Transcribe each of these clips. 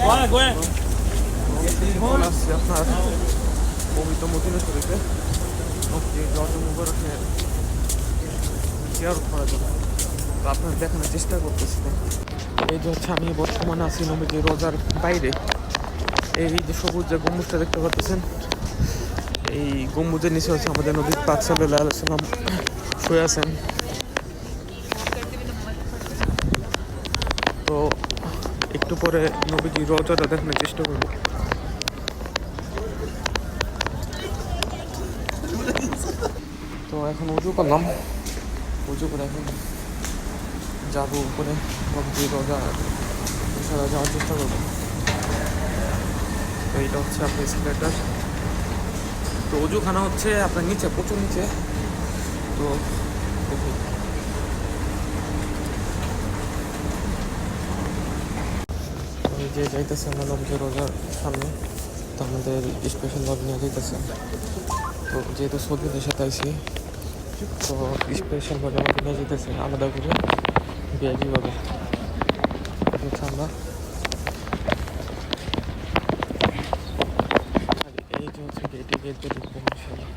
চলে আসছি আপনার পবিত্র মদিনা শরীফে রজব মুবারকের জিয়ারত করার জন্য। তো আপনার দেখানোর চেষ্টা করতেছি। এই যে হচ্ছে আমি বর্তমানে আছি নবীজি রোজার বাইরে। এই যে সবুজ যে গম্বুজটা দেখতে পাচ্ছেন, এই গম্বুজের নিচে হচ্ছে আমাদের নবী পাক সাল্লাল্লাহু আলাইহি ওয়াসাল্লাম শুয়ে আছেন। তো একটু পরে নবীজি রওজাটা দেখানোর চেষ্টা করব। তো এখন উজু করলাম, উজু করে এখন যাবো উপরে নবীজি রওজা ইনশাআল্লাহ যাওয়ার চেষ্টা করবো। তো এইটা হচ্ছে আপনার স্কেলেটার। তো উজুখানা হচ্ছে আপনার নিচে, প্রচুর নিচে। তো দেখি এই যে যাইতেছে আমরা নবীজি রোজার সামনে। তো আমাদের স্পেশালভাবে নিয়ে যাইতেছে। তো যেহেতু সৌদিদের সাথে আইসি, তো স্পেশালভাবে আমাকে নিয়ে যেতেছে আলাদা করে ভিআইপিভাবে। হচ্ছে আমরা এই যে হচ্ছে গেটে গেট দিয়ে ঢুকবো ইনশাআল্লাহ।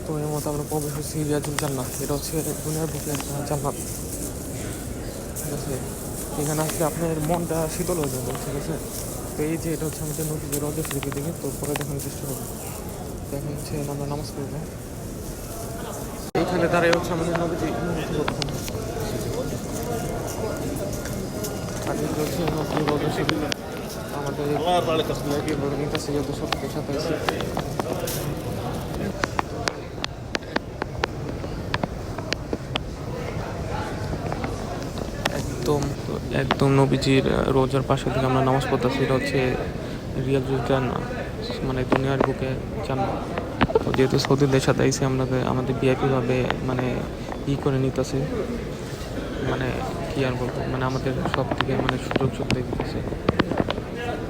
তো এর মতো আমরা প্রবেশ হচ্ছি রিয়াজুল জান্নাত। এটা হচ্ছে দুনিয়ার বুকে জান্নাত, ঠিক আছে। এখানে আসলে আপনার মনটা শীতল হয়ে যাবে, ঠিক আছে। তো এই যে এটা হচ্ছে আমাদের নদীর রোজা শরীফের দিকে। তো পরে দেখানোর চেষ্টা করবো। এখন হচ্ছে আমরা নামাজ পড়বো। এইখানে দাঁড়িয়ে হচ্ছে আমাদের নদীটি আগে হচ্ছে নদীর রোজা শরীফ আমাদের কাছে যত সত্যের সাথে আছে। একদম একদম নবীজির রোজার পাশে থেকে আমরা নামাজ পড়তেছি। এটা হচ্ছে রিয়াজুল জান্নাত, মানে দুনিয়ার বুকে জান্নাত। তো যেহেতু সৌদিদের সাথে আইসি আমাদের ভিআইপিভাবে মানে করে নিতেছে, মানে কি আর বলবো, মানে আমাদের সব থেকে মানে সুযোগ সুবিধা দিতেছে।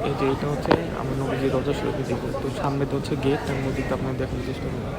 এই যে এটা হচ্ছে আমার নবীজির রোজা শরীফের দিকে। তো সামনে তো হচ্ছে গেট, আমি নদীতে আপনার দেখানোর চেষ্টা করবো।